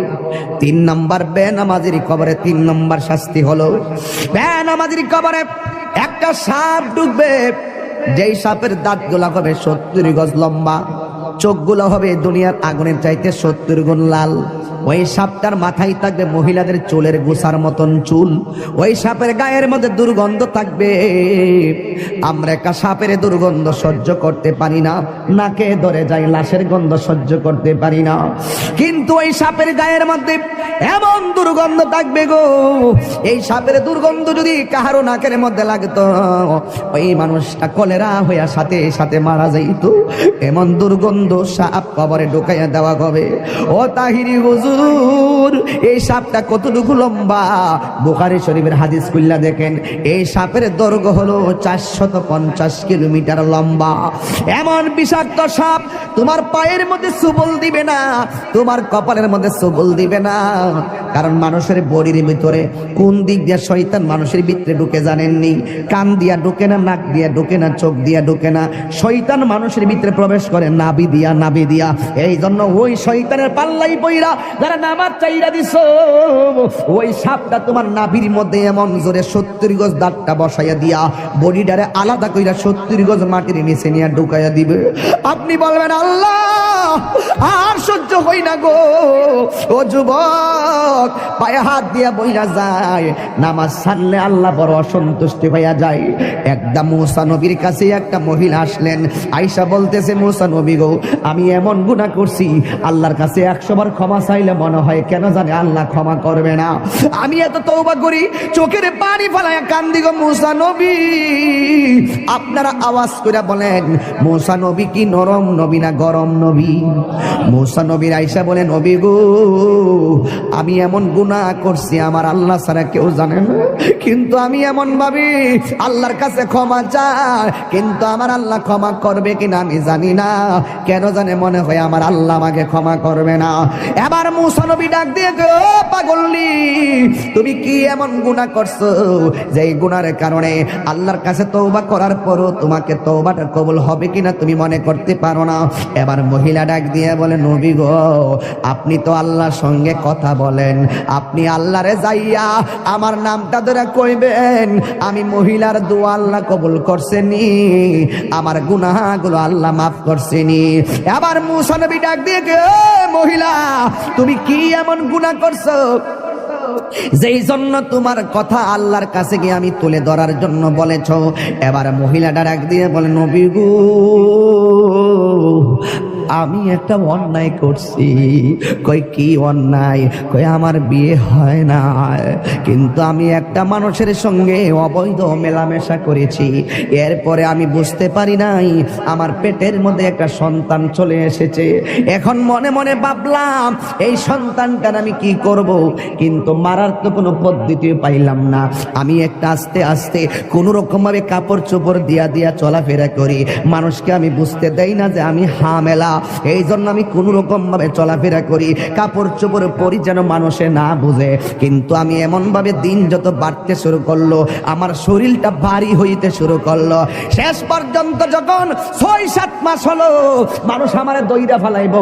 3 নম্বর বেনামাজির কবরে 3 নম্বর শাস্তি হলো, বেনামাজির কবরে একটা সাপ ঢুকবে, যেই সাপের দাঁতগুলো হবে 70 গজ লম্বা, চোখগুলো হবে দুনিয়ার আগুনের চাইতে 70 গুণ লাল। ওই সাপটার মাথায় থাকবে মহিলাদের চুলের গোছার মতন চুল। ওই সাপের গায়ের মধ্যে দুর্গন্ধ থাকবে। আমরা একটা সাপের দুর্গন্ধ সহ্য করতে পারি না, নাকে ধরে যাই, লাশের গন্ধ সহ্য করতে পারি না, কিন্তু ওই সাপের গায়ের মধ্যে এমন দুর্গন্ধ থাকবে গো, এই সাপের দুর্গন্ধ যদি কাহারো নাকের মধ্যে লাগতো, ওই মানুষটা কলেরা হইয়া সাথে সাথে মারা যাইত। এমন দুর্গন্ধ সাপ কবরে ঢুকাইয়া দেওয়া হবে। ও তাহিরি হুজুর, এই সাপটা কতটুকু লম্বা? বুখারী শরীফের হাদিস খুললা দেখেন, এই সাপের দৈর্ঘ্য হলো 450 কিলোমিটার লম্বা। এমন বিষাক্ত সাপ তোমার পায়ের মধ্যে সুবল দিবে না, তোমার কপালের মধ্যে সুবল দিবে না। কারণ মানুষের বডির ভিতরে কোন দিক দিয়ে শয়তান মানুষের ভিতরে ঢুকে জানেননি? কান দিয়া ঢুকে না, নাক দিয়া ঢুকে না, চোখ দিয়া ঢুকে না, শয়তান মানুষের ভিতরে প্রবেশ করে নাভি দিয়া, নাভি দিয়া। এই জন্য ওই শয়তানের পাল্লাই পইরা যারা নামাজ চাইরা দিছো, ওই সাপটা তোমার নাভির মধ্যে এমন জোরে 70 গজ দাঁতটা বসাইয়া দিয়া বডিটারে আলাদা কইরা 70 গজ মাটির নিচে নিয়ে ঢুকাইয়া দিবে। আপনি বলবেন আল্লাহ আর সহ্য হই না গো। ও যুবক, পায়ে হাত দিয়া বইরা যায়, নামাজ ছাড়লে আল্লাহ বড় অসন্তুষ্টি হইয়া যায়। একদম মুসা নবীর কাছে একটা মহিলা আসলেন, আয়েশা বলতেছে, মুসা নবী গো, আমি এমন গুনাহ করছি, আল্লাহর কাছে 100 বার ক্ষমা চাইলে মনে হয় কেন জানে আল্লাহ ক্ষমা করবে না। আমি এত তওবা করি, চোখের পানি ফেলায়া কান্দি গো মুসা নবী। আপনারা আওয়াজ করে বলেন, মুসা নবী কি নরম নবী না গরম নবী? মুসা নবীর আয়েশা বলে, নবী গো, আমি এমন গুনাহ করছি আমার আল্লাহ ছাড়া কেউ জানে না, কিন্তু আমি এমন ভাবি আল্লাহর কাছে ক্ষমা চাই, কিন্তু আমার আল্লাহ ক্ষমা করবে কিনা আমি জানি না। কেন জানে মনে হয় আমার আল্লাহ আমাকে ক্ষমা করবে না। এবার মুসা নবী ডাক দিয়ে, ও পাগলনি, তুমি কি এমন গুনাহ করছো যে এই গুনাহের কারণে আল্লাহর কাছে তওবা করার পরও তোমাকে তওবাটা কবুল হবে কিনা তুমি মনে করতে পারো না? এবার মহিলা ডাক দিয়ে বলে, নবী গো, আপনি তো আল্লাহর সঙ্গে কথা বলেন, আপনি আল্লাহরে যাইয়া আমার নামটা ধরে কইবেন, আমি মহিলার দোয়া আল্লাহ কবুল করছেনি, আমার গুনাহগুলো আল্লাহ মাফ করছেনি। এবার মুসা নবী ডাক দিয়ে, মহিলা, তুমি কি এমন গুনাহ করছো যেই জন্য তোমার কথা আল্লাহর কাছে গিয়ে আমি তুলে ধরার জন্য বলেছ? এবার মহিলাটা ডাক দিয়ে বলে, নবী গো, আমি একটা অন্যায় করছি। কই কি অন্যায়? কই আমার বিয়ে হয় না, কিন্তু আমি একটা মানুষের সঙ্গে অবৈধ মেলামেশা করেছি, এরপরে আমি বুঝতে পারি নাই আমার পেটের মধ্যে একটা সন্তান চলে এসেছে। এখন মনে মনে ভাবলাম এই সন্তানটার আমি কি করব, কিন্তু মারার তো কোনো পদ্ধতি পাইলাম না। আমি একটা আস্তে আস্তে কোনো রকম ভাবে কাপড় চোপড় দিয়া দিয়া চলাফেরা করি, মানুষকে আমি বুঝতে দেই না যে আমি হামেলা। এই জন্য আমি কোন রকম ভাবে চলাফেরা করি, কাপড় চোপড় পরি যেন মানুষে না বুঝে। কিন্তু আমি এমন ভাবে দিন যত বাড়তে শুরু করলো, আমার শরীরটা ভারী হইতে শুরু করলো। শেষ পর্যন্ত যখন 6-7 মাস হলো, মানুষ আমারে দইরা ফেলাইবো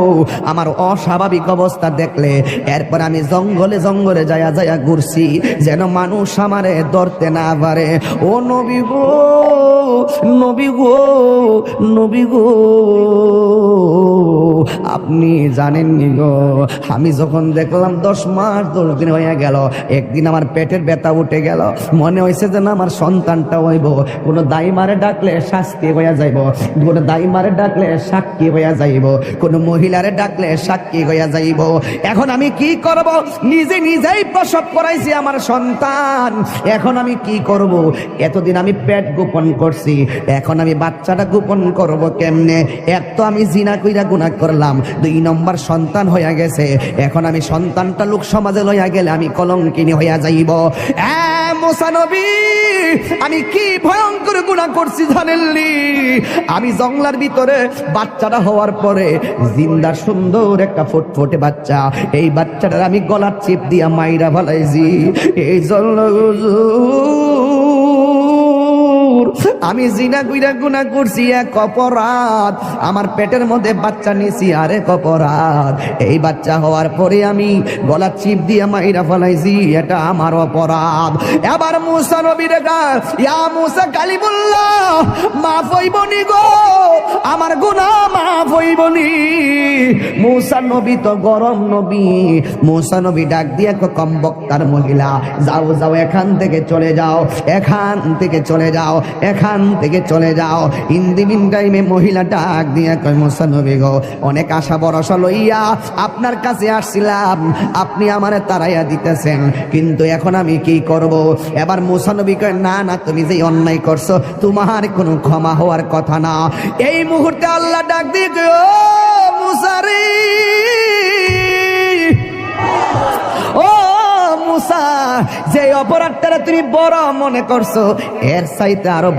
আমার অস্বাভাবিক অবস্থা দেখলে। এরপর আমি জঙ্গলে জঙ্গলে যায়া যায়া ঘুরছি যেন মানুষ আমারে ধরতে না পারে। ও নবী গো, নবী গো, নবী গো, আপনি জানেননি গো, আমি যখন দেখলাম 10 মাস 10 দিন হয়ে গেল, একদিন আমার পেটের ব্যথা উঠে গেল, মনে হয়েছে যেন আমার সন্তানটা হইব। কোনো দাইমারে ডাকলে শাস্তি হইয়া যাইব, কোনো দাইমারে ডাকলে সাক্ষী হইয়া যাইব, কোনো মহিলারে ডাকলে সাক্ষী হইয়া যাইব। এখন আমি কি করব? নিজে নিজেই প্রসব করাইছি আমার সন্তান, এখন আমি কি করব? এতদিন আমি পেট গোপন করছি, এখন আমি বাচ্চাটা গোপন করব কেমনে? এক তো আমি জিনা কইরা কইরা গুনাহ করলাম, 2 নম্বর সন্তান হইয়া গেছে, এখন আমি সন্তানটা লোক সমাজে লইয়া গেলে আমি কলঙ্কিনী হইয়া যাইব। মুসা নবী, আমি কি ভয়ঙ্কর গুনাহ করছি জানেননি? আমি জঙ্গলার ভিতরে বাচ্চাটা হওয়ার পরে জিন্দা সুন্দর একটা ফুটফুটে বাচ্চা, এই বাচ্চাটার আমি গলার চিপ দিয়া মাইরা ফেলাইছি। এই জন্য আমি জিনা কইরা গুনাহ করছি, এক অপরাধ। আমার পেটের মধ্যে বাচ্চা নিছি, আরেক অপরাধ। এই বাচ্চা হওয়ার পরে আমি গলা চিপ দিয়ে মাইরা ফেলাইছি, এটা আমার অপরাধ। এবার মুসা নবী রেখা, ইয়া মুসা কালিমুল্লাহ, মাফ হইবনি গো, আমার গুনাহ মাফ হইবনি। মুসা নবী তো গরম নবী, মুসা নবী ডাক দিয়ে কমবক্তার মহিলা, যাও যাও, এখান থেকে চলে যাও, এখান থেকে চলে যাও, এখান থেকে চলে যাও। ইন দি মিন টাইমে মহিলা ডাক দিয়া কয়, মুসা নবী গো, অনেক আশা ভরসা লইয়া আপনার কাছে আসছিলাম, আপনি আমারে তাড়াইয়া দিতেছেন, কিন্তু এখন আমি কি করব? এবার মুসা নবী কয়, না না, তুমি যে অন্যায় করছো তোমার কোনো ক্ষমা হওয়ার কথা না। এই মুহূর্তে আল্লাহ ডাক দিয়ে কয়, ও মুসা রে, ও মুসা, যে অপরাধটা তুমি বড় মনে করছো, এর চাইতে আরো